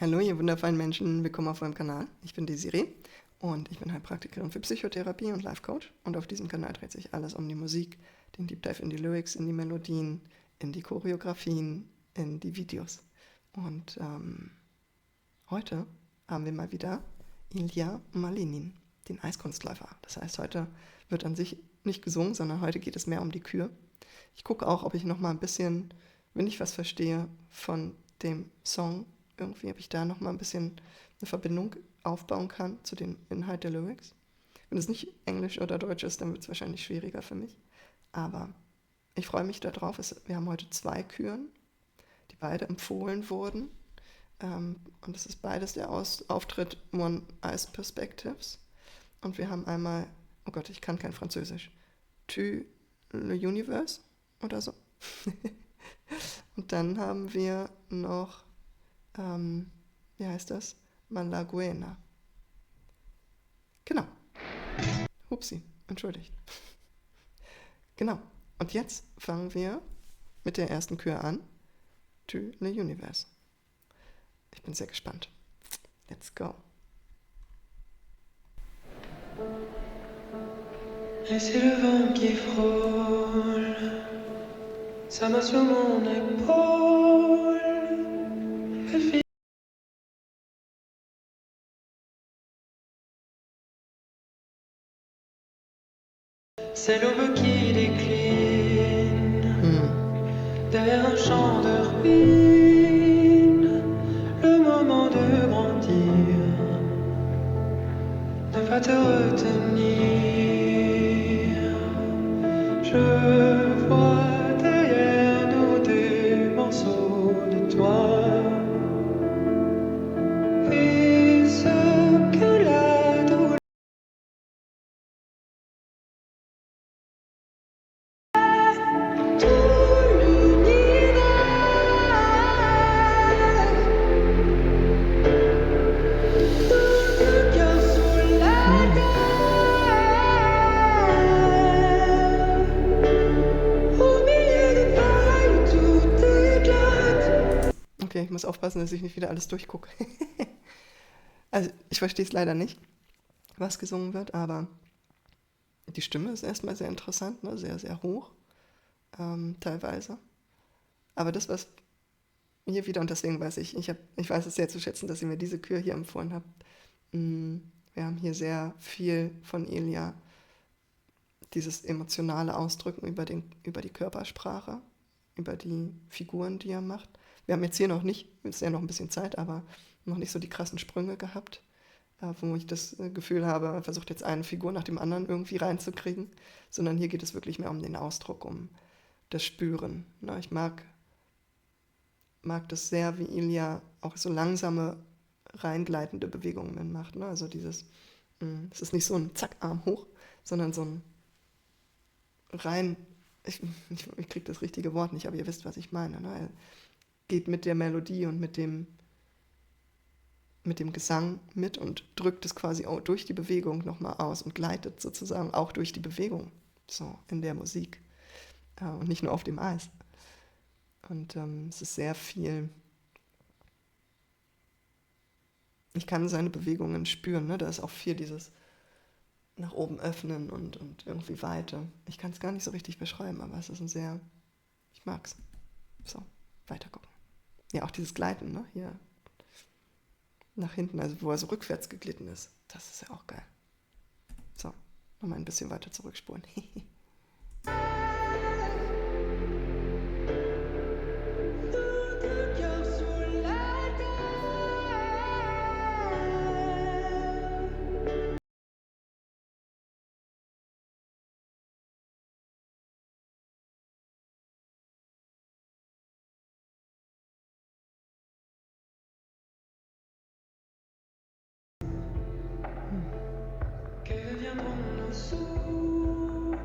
Hallo, ihr wundervollen Menschen, willkommen auf meinem Kanal. Ich bin Desiree und ich bin Heilpraktikerin für Psychotherapie und Life Coach. Und auf diesem Kanal dreht sich alles um die Musik, den Deep Dive in die Lyrics, in die Melodien, in die Choreografien, in die Videos. Und heute haben wir mal wieder Ilja Malinin, den Eiskunstläufer. Das heißt, heute wird an sich nicht gesungen, sondern heute geht es mehr um die Kür. Ich gucke auch, ob ich noch mal ein bisschen, wenn ich was verstehe von dem Song, irgendwie, ob ich da noch mal ein bisschen eine Verbindung aufbauen kann zu dem Inhalt der Lyrics. Wenn es nicht Englisch oder Deutsch ist, dann wird es wahrscheinlich schwieriger für mich. Aber ich freue mich darauf. Wir haben heute 2 Küren, die beide empfohlen wurden. Und es ist beides der Auftritt One Eyes Perspectives. Und wir haben einmal, oh Gott, ich kann kein Französisch, Tu le Universe oder so. Und dann haben wir noch, wie heißt das? Malaguena. Genau. Hupsi, entschuldigt. Genau. Und jetzt fangen wir mit der ersten Kür an. Tu le Universe. Ich bin sehr gespannt. Let's go. Et c'est le vent qui frôle sa main sur mon épaule. Elle fait c'est l'aube qui décline derrière un champ de ruines. Le moment de grandir ne va te retenir. Je vois derrière nous des morceaux de toi. Et ce que la douleur tout l'univers tout le cœur sous la terre au milieu des failles tout éclate. Okay, ich muss aufpassen, dass ich nicht wieder alles durchgucke. Also, ich verstehe es leider nicht, was gesungen wird, aber die Stimme ist erstmal sehr interessant, ne? Sehr, sehr hoch, teilweise. Aber das, was hier wieder, und deswegen weiß ich weiß es sehr zu schätzen, dass ihr mir diese Kür hier empfohlen habt. Wir haben hier sehr viel von Ilja, dieses emotionale Ausdrücken über die Körpersprache, über die Figuren, die er macht. Wir haben jetzt hier noch nicht, ist ja noch ein bisschen Zeit, aber noch nicht so die krassen Sprünge gehabt, wo ich das Gefühl habe, er versucht jetzt eine Figur nach dem anderen irgendwie reinzukriegen, sondern hier geht es wirklich mehr um den Ausdruck, um das Spüren. Ne? Ich mag das sehr, wie Ilja auch so langsame, reingleitende Bewegungen macht. Ne? Also es ist nicht so ein Zack, Arm hoch, sondern so ein rein, ich kriege das richtige Wort nicht, aber ihr wisst, was ich meine. Ne? Er geht mit der Melodie und mit dem Gesang mit und drückt es quasi auch durch die Bewegung nochmal aus und gleitet sozusagen auch durch die Bewegung so in der Musik und nicht nur auf dem Eis. Und es ist sehr viel, ich kann seine Bewegungen spüren, ne? Da ist auch viel dieses nach oben öffnen und irgendwie Weite. Ich kann es gar nicht so richtig beschreiben, aber es ist ich mag's. So, weiter gucken. Ja, auch dieses Gleiten, ne? Hier nach hinten, also wo er so rückwärts geglitten ist. Das ist ja auch geil. So, nochmal ein bisschen weiter zurückspulen. Tout le cœur sous la terre. Que deviendront nos sous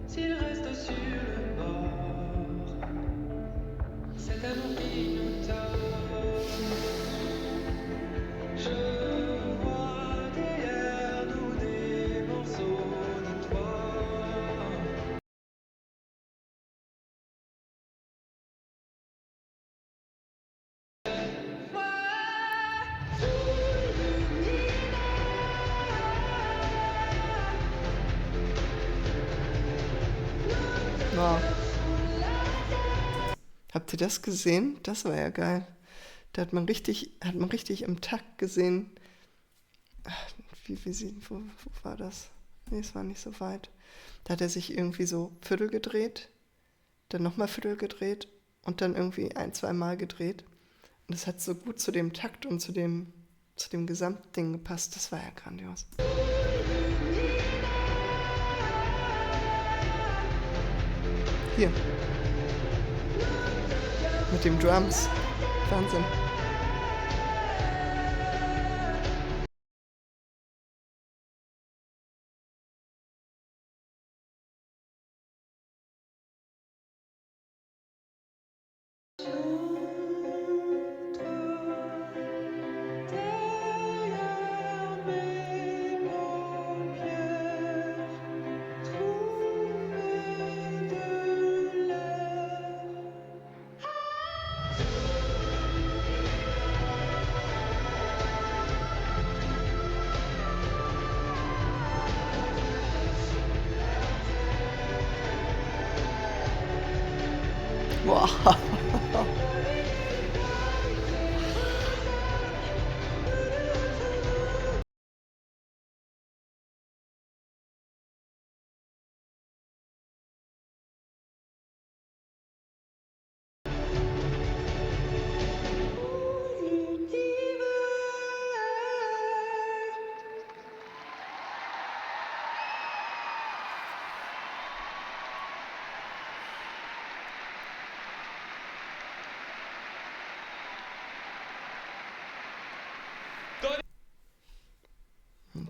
s'ils restent sur le bord? Cet amour qui nous tord. Je vois derrière nous des morceaux de toi. Wow. Habt ihr das gesehen? Das war ja geil. Da hat man richtig im Takt gesehen, wo war das? Nee, es war nicht so weit. Da hat er sich irgendwie so Viertel gedreht, dann nochmal Viertel gedreht und dann irgendwie ein, zwei Mal gedreht. Und das hat so gut zu dem Takt und zu dem Gesamtding gepasst. Das war ja grandios. Hier, mit dem Drums. Wahnsinn. Derrière mes paupières, trouver de l'air. Boah.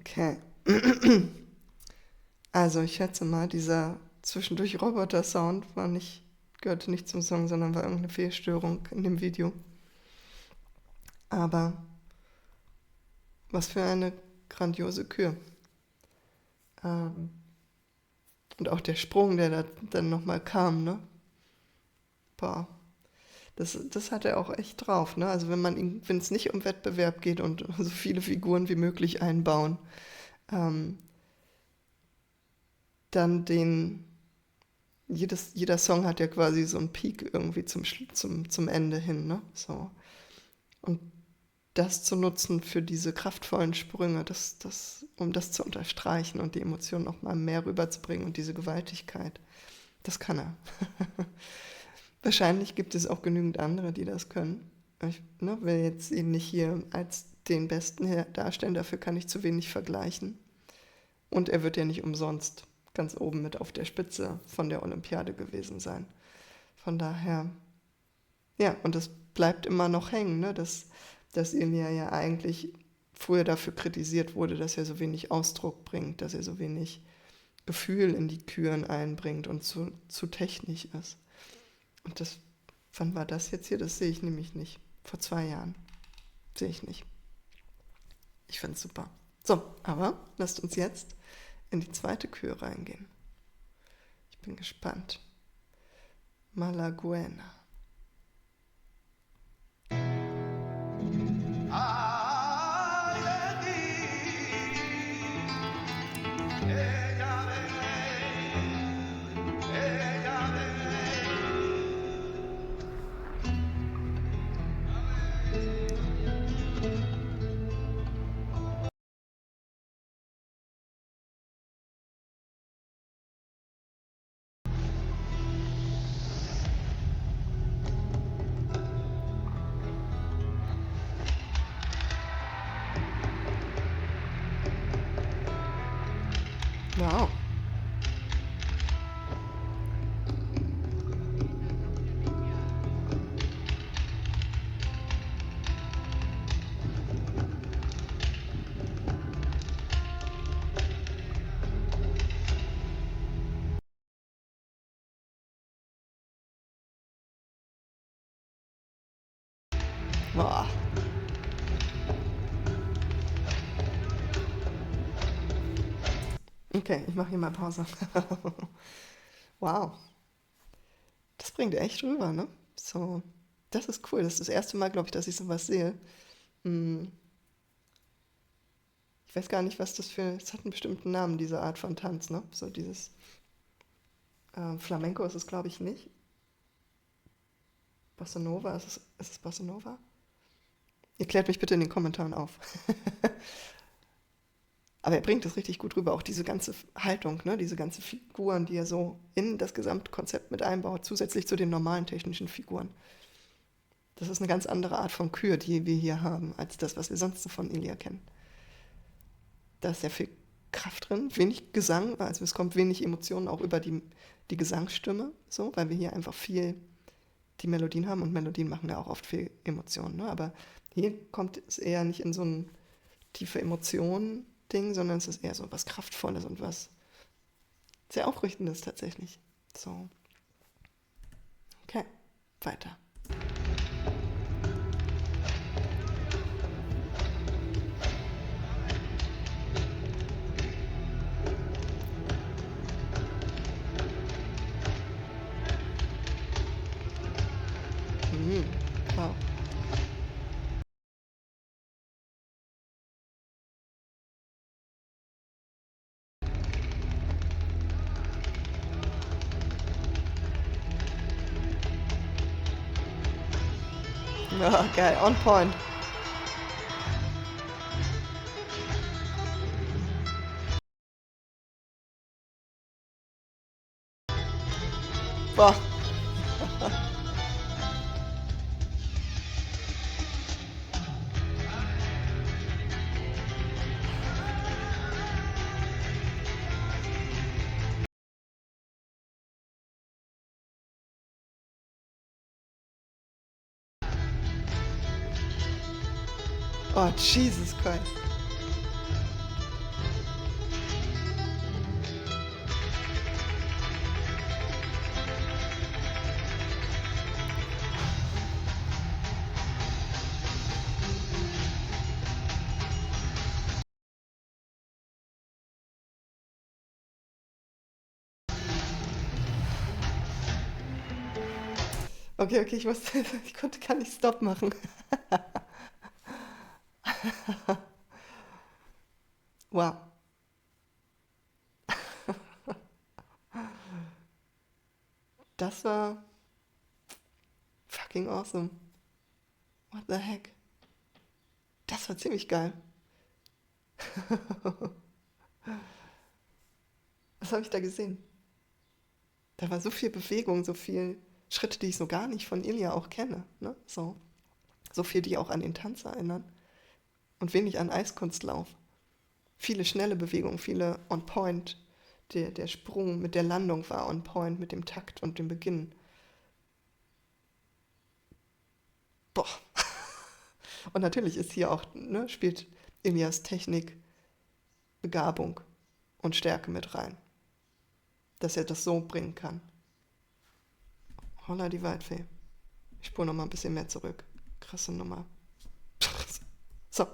Okay. Also ich schätze mal, dieser zwischendurch Roboter-Sound gehörte nicht zum Song, sondern war irgendeine Fehlstörung in dem Video. Aber was für eine grandiose Kür. Ähm, und auch der Sprung, der da dann nochmal kam, ne? Boah. Das hat er auch echt drauf, ne? Also wenn es nicht um Wettbewerb geht und so viele Figuren wie möglich einbauen, ähm, dann jeder Song hat ja quasi so einen Peak irgendwie zum Ende hin, ne? So. Und das zu nutzen für diese kraftvollen Sprünge, um das zu unterstreichen und die Emotionen noch mal mehr rüberzubringen und diese Gewaltigkeit, das kann er. Wahrscheinlich gibt es auch genügend andere, die das können. Ich will jetzt ihn nicht hier als den Besten darstellen, dafür kann ich zu wenig vergleichen. Und er wird ja nicht umsonst ganz oben mit auf der Spitze von der Olympiade gewesen sein. Von daher, ja, und es bleibt immer noch hängen, ne? Dass Ilya ja eigentlich früher dafür kritisiert wurde, dass er so wenig Ausdruck bringt, dass er so wenig Gefühl in die Küren einbringt und zu technisch ist. Und wann war das jetzt hier? Das sehe ich nämlich nicht. Vor 2 Jahren. Sehe ich nicht. Ich finde es super. So, aber lasst uns jetzt in die zweite Kür reingehen. Ich bin gespannt. Malaguena. Wow. Boah. Okay, ich mache hier mal Pause. Wow. Das bringt echt rüber, ne? So, das ist cool. Das ist das erste Mal, glaube ich, dass ich sowas sehe. Hm, Ich weiß gar nicht, es hat einen bestimmten Namen, diese Art von Tanz, ne? So dieses, Flamenco ist es, glaube ich, nicht. Bossa Nova, ist es Bossa Nova? Ihr klärt mich bitte in den Kommentaren auf. Aber er bringt es richtig gut rüber, auch diese ganze Haltung, ne? Diese ganzen Figuren, die er so in das Gesamtkonzept mit einbaut, zusätzlich zu den normalen technischen Figuren. Das ist eine ganz andere Art von Kür, die wir hier haben, als das, was wir sonst so von Ilya kennen. Da ist sehr viel Kraft drin, wenig Gesang, also es kommt wenig Emotionen auch über die Gesangsstimme, so, weil wir hier einfach viel die Melodien haben und Melodien machen ja auch oft viel Emotionen. Ne? Aber hier kommt es eher nicht in so ein tiefe Emotionen-Ding, sondern es ist eher so was Kraftvolles und was sehr Aufrichtendes tatsächlich. So, okay, weiter. Wow. Ja, geil, on point. Boah. Oh, Jesus Christ. Okay, okay, ich konnte gar nicht Stopp machen. Wow. Das war fucking awesome. What the heck? Das war ziemlich geil. Was habe ich da gesehen? Da war so viel Bewegung, so viel Schritte, die ich so gar nicht von Ilja auch kenne. Ne? So viel, die auch an den Tanz erinnern. Und wenig an Eiskunstlauf. Viele schnelle Bewegungen, viele on point. Der Sprung mit der Landung war on point, mit dem Takt und dem Beginn. Boah. Und natürlich ist hier auch, ne, spielt Ilias Technik, Begabung und Stärke mit rein. Dass er das so bringen kann. Holla die Waldfee. Ich spule noch mal ein bisschen mehr zurück. Krasse Nummer. So.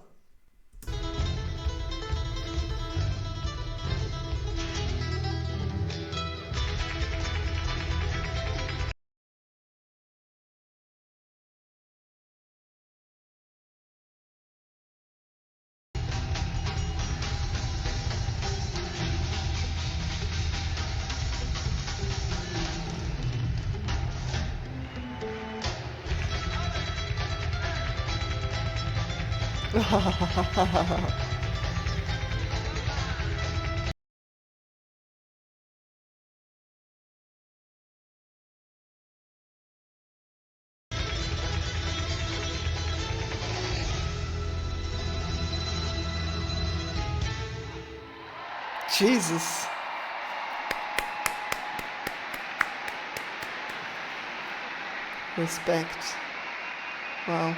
Jesus. Respekt. Wow.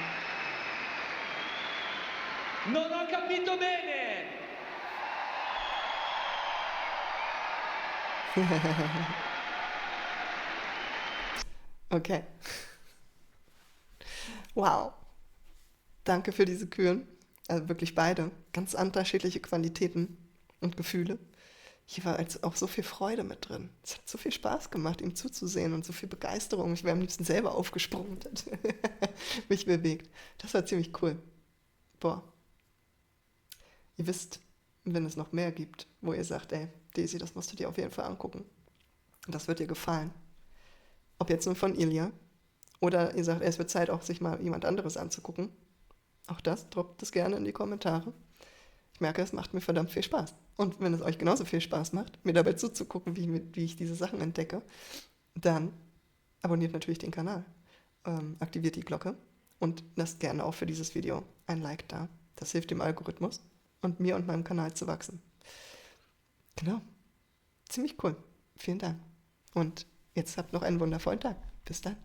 Non ho capito bene! Okay. Wow. Danke für diese Kühen. Also wirklich beide. Ganz unterschiedliche Qualitäten und Gefühle. Hier war jetzt auch so viel Freude mit drin. Es hat so viel Spaß gemacht, ihm zuzusehen und so viel Begeisterung. Ich wäre am liebsten selber aufgesprungen und hätte mich bewegt. Das war ziemlich cool. Boah. Ihr wisst, wenn es noch mehr gibt, wo ihr sagt, ey, Daisy, das musst du dir auf jeden Fall angucken. Und das wird dir gefallen. Ob jetzt nur von Ilja oder ihr sagt, es wird Zeit, auch sich mal jemand anderes anzugucken. Auch das, droppt es gerne in die Kommentare. Ich merke, es macht mir verdammt viel Spaß. Und wenn es euch genauso viel Spaß macht, mir dabei zuzugucken, wie ich diese Sachen entdecke, dann abonniert natürlich den Kanal, aktiviert die Glocke und lasst gerne auch für dieses Video ein Like da. Das hilft dem Algorithmus und mir und meinem Kanal zu wachsen. Genau, ziemlich cool. Vielen Dank. Und jetzt habt noch einen wundervollen Tag. Bis dann.